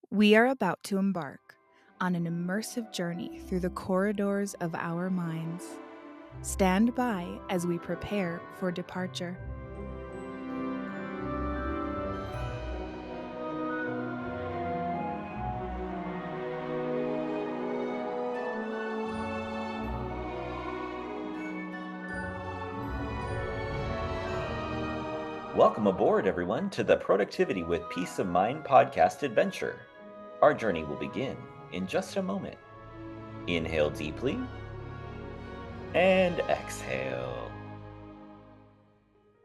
We are about to embark on an immersive journey through the corridors of our minds. Stand by as we prepare for departure. Welcome aboard, everyone, to the Productivity with Peace of Mind podcast adventure. Our journey will begin in just a moment. Inhale deeply and exhale.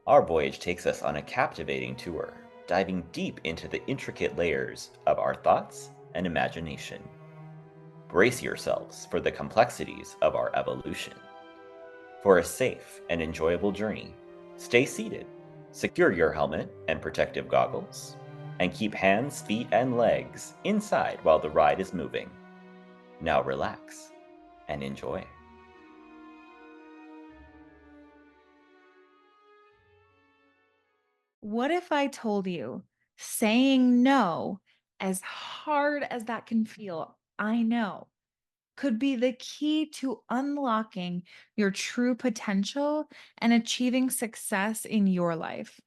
Our voyage takes us on a captivating tour, diving deep into the intricate layers of our thoughts and imagination. Brace yourselves for the complexities of our evolution. For a safe and enjoyable journey, stay seated, secure your helmet and protective goggles, and keep hands, feet, and legs inside while the ride is moving. Now relax and enjoy. What if I told you saying no, as hard as that can feel, I know, could be the key to unlocking your true potential and achieving success in your life?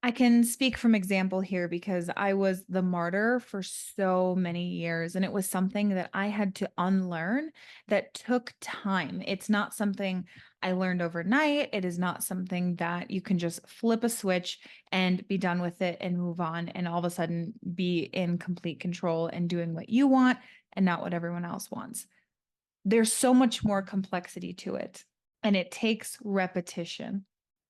I can speak from example here because I was the martyr for so many years, and it was something that I had to unlearn that took time. It's not something I learned overnight. It is not something that you can just flip a switch and be done with it and move on and all of a sudden be in complete control and doing what you want and not what everyone else wants. There's so much more complexity to it, and it takes repetition.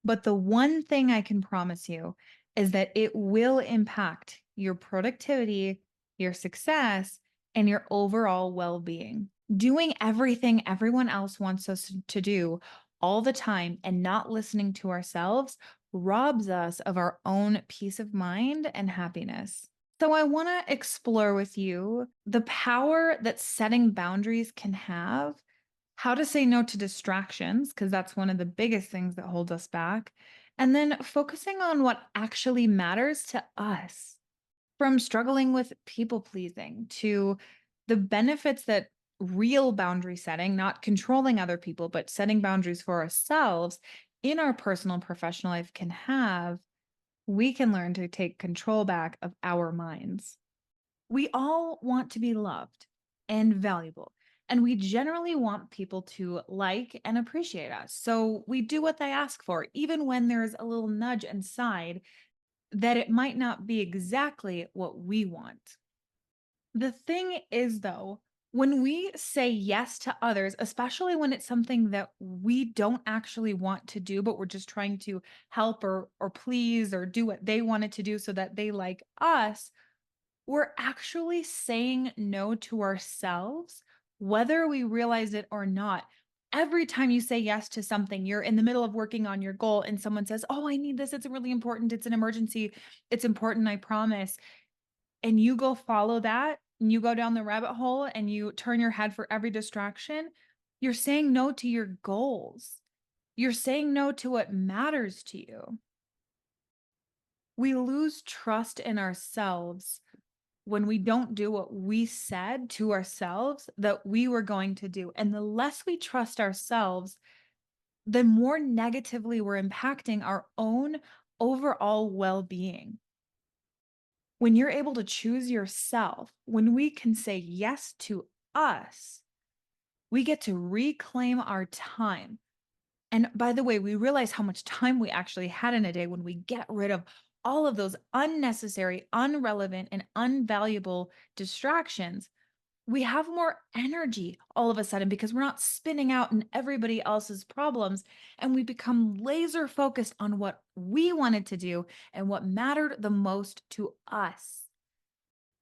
But the one thing I can promise you is that it will impact your productivity, your success, and your overall well being. Doing everything everyone else wants us to do all the time and not listening to ourselves robs us of our own peace of mind and happiness. So, I want to explore with you the power that setting boundaries can have, how to say no to distractions, because that's one of the biggest things that holds us back, and then focusing on what actually matters to us. From struggling with people pleasing to the benefits that real boundary setting, not controlling other people, but setting boundaries for ourselves in our personal and professional life can have, we can learn to take control back of our minds. We all want to be loved and valuable, and we generally want people to like and appreciate us. So we do what they ask for, even when there's a little nudge inside that it might not be exactly what we want. The thing is, though, when we say yes to others, especially when it's something that we don't actually want to do, but we're just trying to help or please or do what they wanted to do so that they like us, we're actually saying no to ourselves, whether we realize it or not. Every time you say yes to something, you're in the middle of working on your goal, and someone says, "Oh, I need this. It's really important. It's an emergency. It's important. I promise." And you go follow that, and you go down the rabbit hole, and you turn your head for every distraction. You're saying no to your goals. You're saying no to what matters to you. We lose trust in ourselves when we don't do what we said to ourselves that we were going to do. And the less we trust ourselves, the more negatively we're impacting our own overall well being. When you're able to choose yourself, when we can say yes to us, we get to reclaim our time. And by the way, we realize how much time we actually had in a day when we get rid of all of those unnecessary, unrelevant, and unvaluable distractions. We have more energy all of a sudden because we're not spinning out in everybody else's problems, and we become laser focused on what we wanted to do and what mattered the most to us.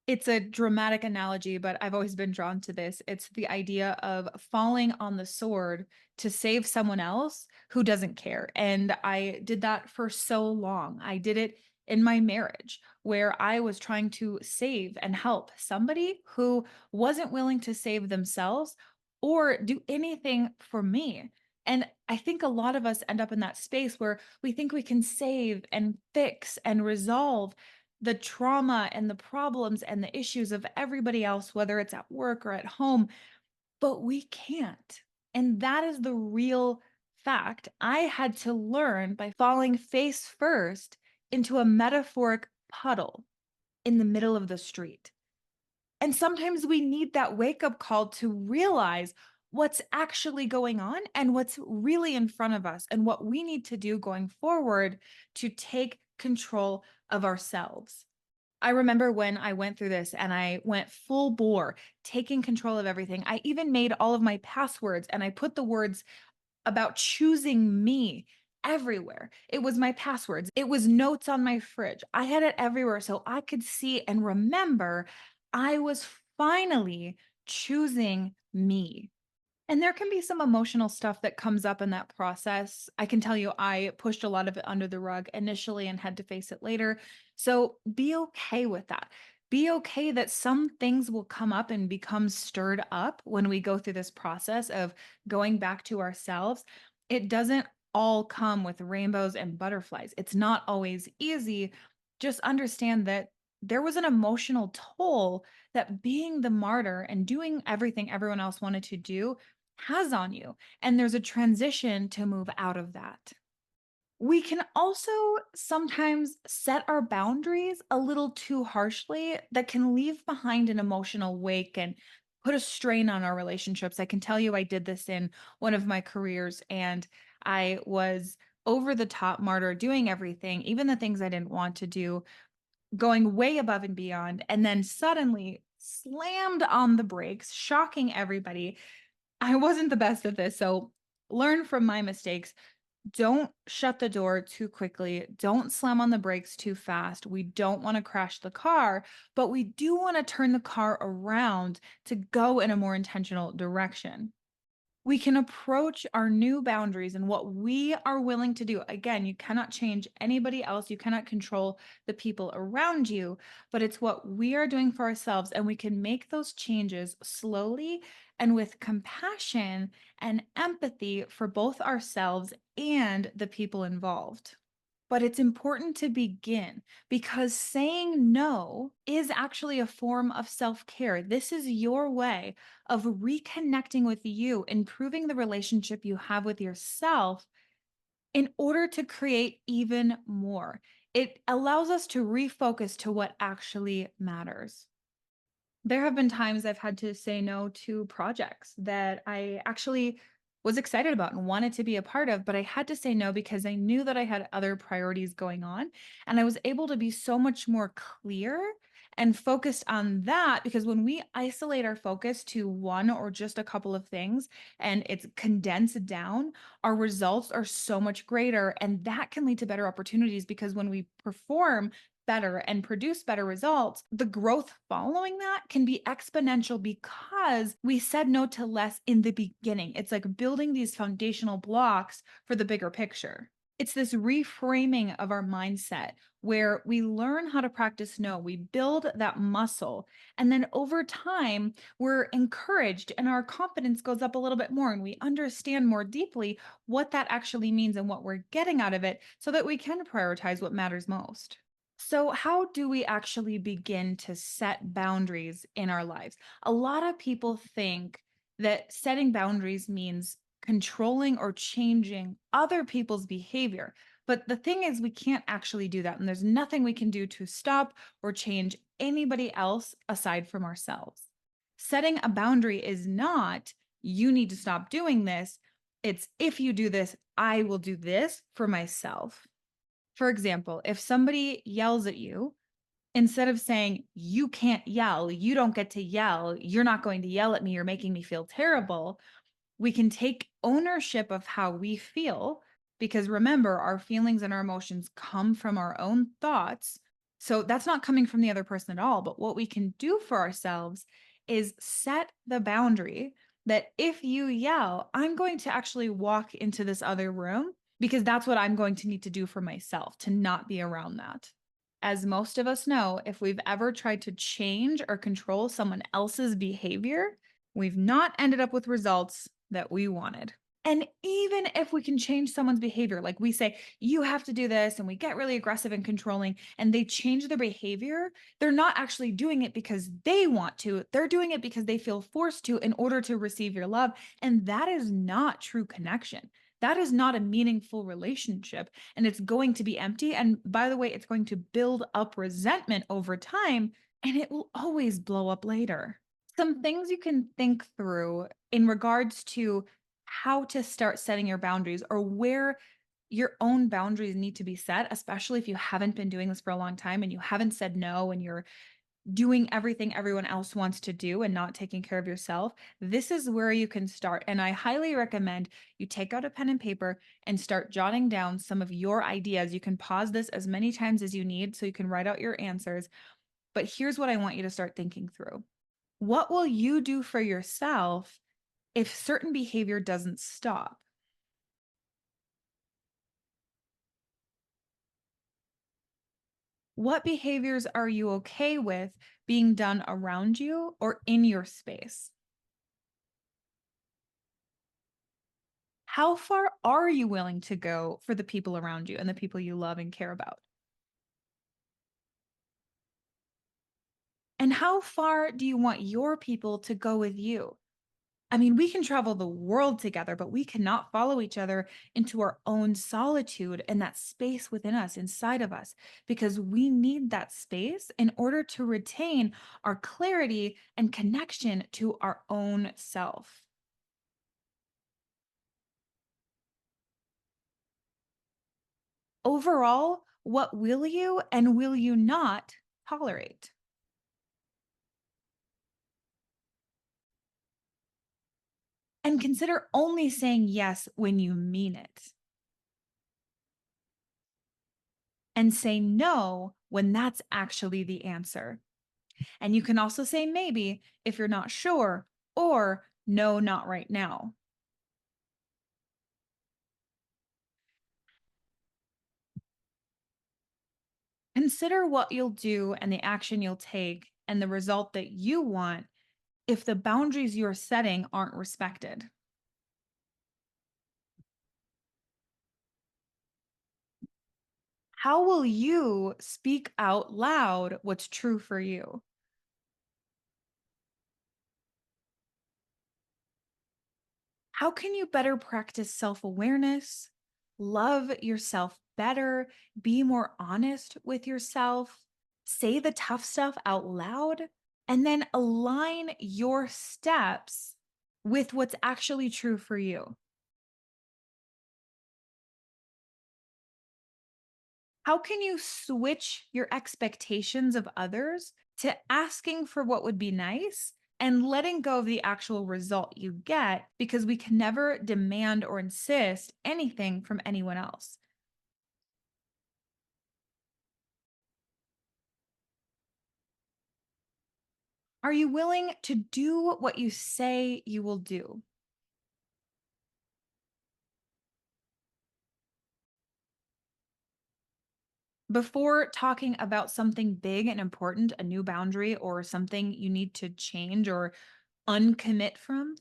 It's a dramatic analogy, but I've always been drawn to this. It's the idea of falling on the sword to save someone else who doesn't care. And I did that for so long. I did it in my marriage where I was trying to save and help somebody who wasn't willing to save themselves or do anything for me. And I think a lot of us end up in that space where we think we can save and fix and resolve, the trauma and the problems and the issues of everybody else, whether it's at work or at home, but we can't. And that is the real fact. I had to learn by falling face first into a metaphoric puddle in the middle of the street. And sometimes we need that wake up call to realize what's actually going on and what's really in front of us and what we need to do going forward to take control of ourselves. I remember when I went through this and I went full bore, taking control of everything. I even made all of my passwords and I put the words about choosing me everywhere. It was my passwords, it was notes on my fridge. I had it everywhere so I could see and remember I was finally choosing me. And there can be some emotional stuff that comes up in that process. I can tell you, I pushed a lot of it under the rug initially and had to face it later. So be okay with that. Be okay that some things will come up and become stirred up when we go through this process of going back to ourselves. It doesn't all come with rainbows and butterflies. It's not always easy. Just understand that there was an emotional toll that being the martyr and doing everything everyone else wanted to do has on you. And there's a transition to move out of that. We can also sometimes set our boundaries a little too harshly that can leave behind an emotional wake and put a strain on our relationships. I can tell you, I did this in one of my careers and I was over the top martyr doing everything, even the things I didn't want to do, going way above and beyond, and then suddenly slammed on the brakes, shocking everybody. I wasn't the best at this, so learn from my mistakes. Don't shut the door too quickly. Don't slam on the brakes too fast. We don't want to crash the car, but we do want to turn the car around to go in a more intentional direction. We can approach our new boundaries and what we are willing to do. Again, you cannot change anybody else. You cannot control the people around you, but it's what we are doing for ourselves. And we can make those changes slowly and with compassion and empathy for both ourselves and the people involved. But it's important to begin because saying no is actually a form of self care. This is your way of reconnecting with you, improving the relationship you have with yourself in order to create even more. It allows us to refocus to what actually matters. There have been times I've had to say no to projects that I actually was excited about and wanted to be a part of, but I had to say no because I knew that I had other priorities going on. And I was able to be so much more clear and focused on that because when we isolate our focus to one or just a couple of things and it's condensed down, our results are so much greater. And that can lead to better opportunities because when we perform better and produce better results, the growth following that can be exponential because we said no to less in the beginning. It's like building these foundational blocks for the bigger picture. It's this reframing of our mindset where we learn how to practice no, we build that muscle. And then over time, we're encouraged and our confidence goes up a little bit more and we understand more deeply what that actually means and what we're getting out of it so that we can prioritize what matters most. So, how do we actually begin to set boundaries in our lives? A lot of people think that setting boundaries means controlling or changing other people's behavior. But the thing is, we can't actually do that. And there's nothing we can do to stop or change anybody else aside from ourselves. Setting a boundary is not, you need to stop doing this. It's, if you do this, I will do this for myself. For example, if somebody yells at you, instead of saying, you can't yell, you don't get to yell, you're not going to yell at me, you're making me feel terrible, we can take ownership of how we feel. Because remember, our feelings and our emotions come from our own thoughts. So that's not coming from the other person at all. But what we can do for ourselves is set the boundary that if you yell, I'm going to actually walk into this other room because that's what I'm going to need to do for myself to not be around that. As most of us know, if we've ever tried to change or control someone else's behavior, we've not ended up with results that we wanted. And even if we can change someone's behavior, like we say, you have to do this, and we get really aggressive and controlling, and they change their behavior, they're not actually doing it because they want to. They're doing it because they feel forced to in order to receive your love. And that is not true connection. That is not a meaningful relationship. And it's going to be empty. And by the way, it's going to build up resentment over time, and it will always blow up later. Some things you can think through in regards to how to start setting your boundaries or where your own boundaries need to be set, especially if you haven't been doing this for a long time and you haven't said no and you're doing everything everyone else wants to do and not taking care of yourself. This is where you can start. And I highly recommend you take out a pen and paper and start jotting down some of your ideas. You can pause this as many times as you need so you can write out your answers. But here's what I want you to start thinking through. What will you do for yourself if certain behavior doesn't stop? What behaviors are you okay with being done around you or in your space? How far are you willing to go for the people around you and the people you love and care about? And how far do you want your people to go with you? I mean, we can travel the world together, but we cannot follow each other into our own solitude and that space within us, inside of us, because we need that space in order to retain our clarity and connection to our own self. Overall, what will you and will you not tolerate? And consider only saying yes when you mean it, and say no when that's actually the answer. And you can also say maybe if you're not sure, or no, not right now. Consider what you'll do and the action you'll take and the result that you want if the boundaries you're setting aren't respected. How will you speak out loud what's true for you? How can you better practice self awareness, love yourself better, be more honest with yourself, say the tough stuff out loud, and then align your steps with what's actually true for you? How can you switch your expectations of others to asking for what would be nice and letting go of the actual result you get, because we can never demand or insist anything from anyone else? Are you willing to do what you say you will do? Before talking about something big and important, a new boundary or something you need to change or uncommit from,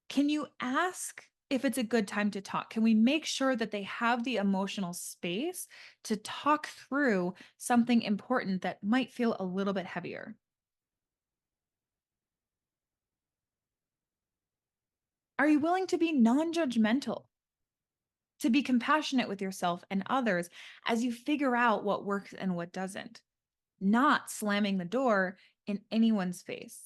can you ask if it's a good time to talk? Can we make sure that they have the emotional space to talk through something important that might feel a little bit heavier? Are you willing to be non judgmental, to be compassionate with yourself and others as you figure out what works and what doesn't, not slamming the door in anyone's face?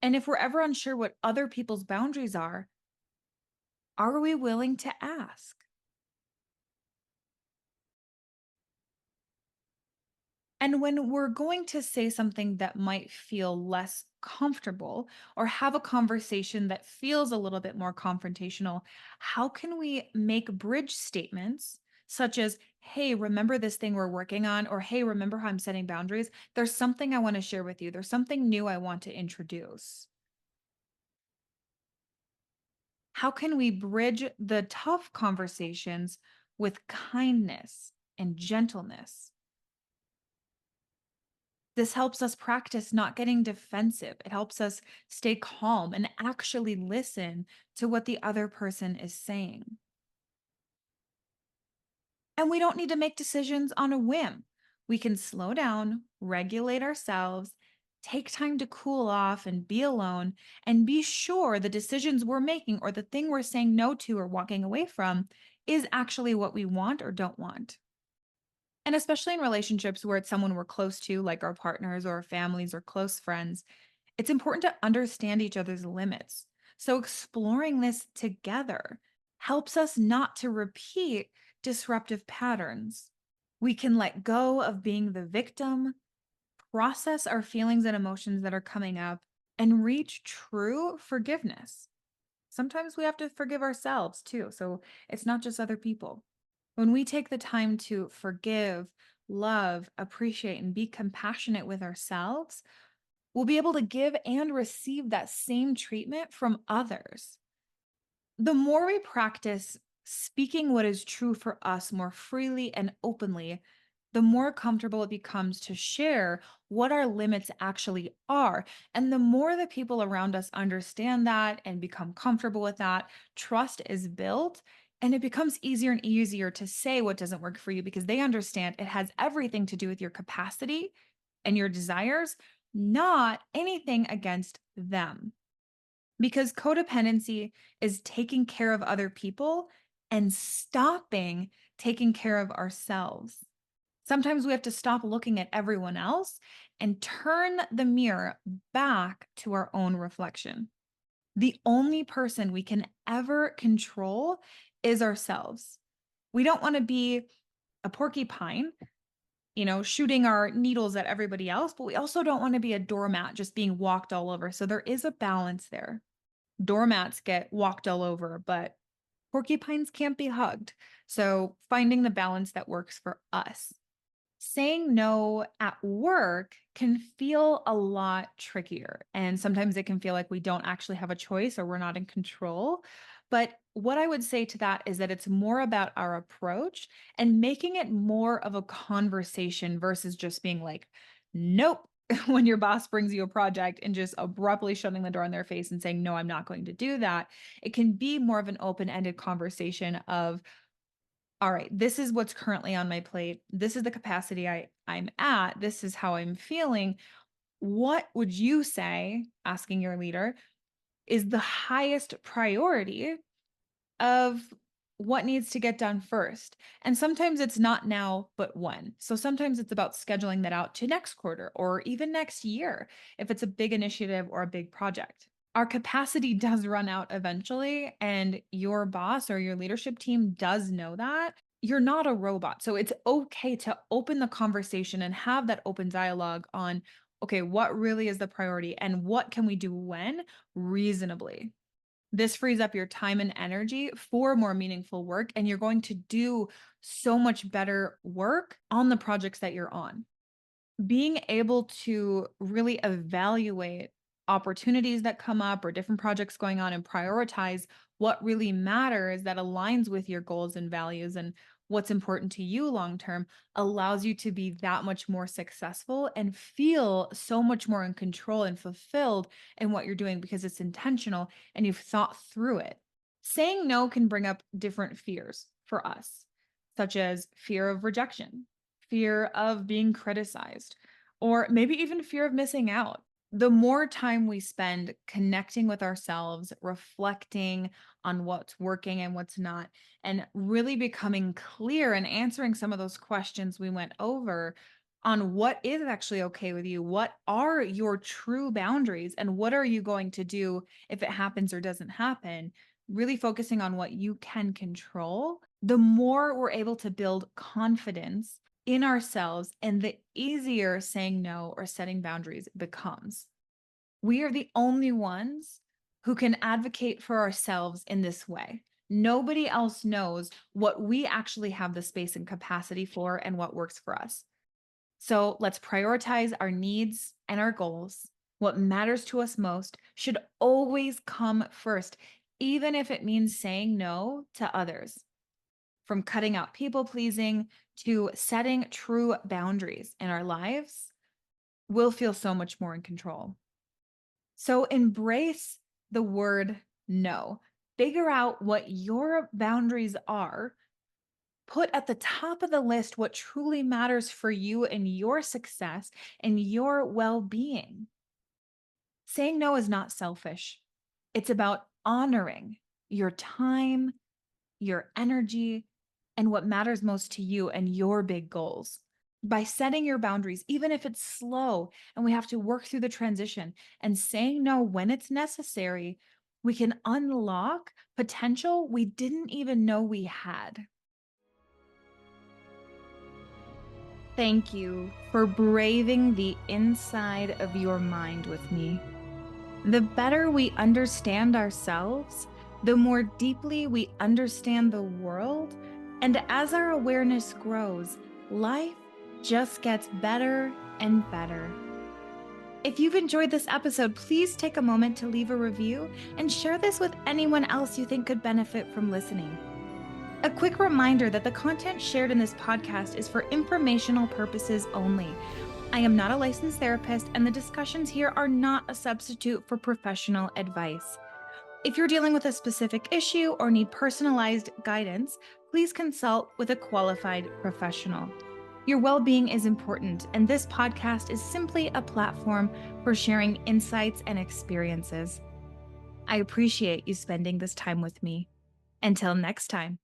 And if we're ever unsure what other people's boundaries are we willing to ask? And when we're going to say something that might feel less comfortable or have a conversation that feels a little bit more confrontational, how can we make bridge statements such as, hey, remember this thing we're working on? Or, hey, remember how I'm setting boundaries? There's something I want to share with you. There's something new I want to introduce. How can we bridge the tough conversations with kindness and gentleness? This helps us practice not getting defensive. It helps us stay calm and actually listen to what the other person is saying. And we don't need to make decisions on a whim. We can slow down, regulate ourselves, take time to cool off and be alone, and be sure the decisions we're making or the thing we're saying no to or walking away from is actually what we want or don't want. And especially in relationships where it's someone we're close to, like our partners or our families or close friends, it's important to understand each other's limits. So exploring this together helps us not to repeat disruptive patterns. We can let go of being the victim, process our feelings and emotions that are coming up, and reach true forgiveness. Sometimes we have to forgive ourselves too. So it's not just other people. When we take the time to forgive, love, appreciate, and be compassionate with ourselves, we'll be able to give and receive that same treatment from others. The more we practice speaking what is true for us more freely and openly, the more comfortable it becomes to share what our limits actually are. And the more the people around us understand that and become comfortable with that, trust is built. And it becomes easier and easier to say what doesn't work for you because they understand it has everything to do with your capacity and your desires, not anything against them. Because codependency is taking care of other people and stopping taking care of ourselves. Sometimes we have to stop looking at everyone else and turn the mirror back to our own reflection. The only person we can ever control is ourselves. We don't want to be a porcupine, shooting our needles at everybody else, but we also don't want to be a doormat just being walked all over. So there is a balance there. Doormats get walked all over, but porcupines can't be hugged. So finding the balance that works for us. Saying no at work can feel a lot trickier. And sometimes it can feel like we don't actually have a choice or we're not in control. But what I would say to that is that it's more about our approach and making it more of a conversation versus just being like, nope, when your boss brings you a project and just abruptly shutting the door in their face and saying, no, I'm not going to do that. It can be more of an open ended conversation of, all right, this is what's currently on my plate. This is the capacity I'm at. This is how I'm feeling. What would you say, asking your leader, is the highest priority of what needs to get done first? And sometimes it's not now, but when. So sometimes it's about scheduling that out to next quarter or even next year if it's a big initiative or a big project. Our capacity does run out eventually, and your boss or your leadership team does know that. You're not a robot. So it's okay to open the conversation and have that open dialogue on, okay, what really is the priority and what can we do when reasonably? This frees up your time and energy for more meaningful work, and you're going to do so much better work on the projects that you're on. Being able to really evaluate opportunities that come up or different projects going on and prioritize what really matters that aligns with your goals and values and what's important to you long term allows you to be that much more successful and feel so much more in control and fulfilled in what you're doing because it's intentional and you've thought through it. Saying no can bring up different fears for us, such as fear of rejection, fear of being criticized, or maybe even fear of missing out. The more time we spend connecting with ourselves, reflecting on what's working and what's not, and really becoming clear and answering some of those questions we went over on what is actually okay with you, what are your true boundaries, and what are you going to do if it happens or doesn't happen, really focusing on what you can control, the more we're able to build confidence in ourselves and the easier saying no or setting boundaries becomes. We are the only ones who can advocate for ourselves in this way. Nobody else knows what we actually have the space and capacity for and what works for us. So let's prioritize our needs and our goals. What matters to us most should always come first, even if it means saying no to others. From cutting out people pleasing to setting true boundaries in our lives, we'll feel so much more in control. So embrace the word no. Figure out what your boundaries are. Put at the top of the list what truly matters for you and your success and your well being. Saying no is not selfish, it's about honoring your time, your energy, and what matters most to you and your big goals. By setting your boundaries, even if it's slow and we have to work through the transition and saying no when it's necessary, we can unlock potential we didn't even know we had. Thank you for braving the inside of your mind with me. The better we understand ourselves, the more deeply we understand the world. And as our awareness grows, life just gets better and better. If you've enjoyed this episode, please take a moment to leave a review and share this with anyone else you think could benefit from listening. A quick reminder that the content shared in this podcast is for informational purposes only. I am not a licensed therapist, and the discussions here are not a substitute for professional advice. If you're dealing with a specific issue or need personalized guidance, please consult with a qualified professional. Your well-being is important, and this podcast is simply a platform for sharing insights and experiences. I appreciate you spending this time with me. Until next time.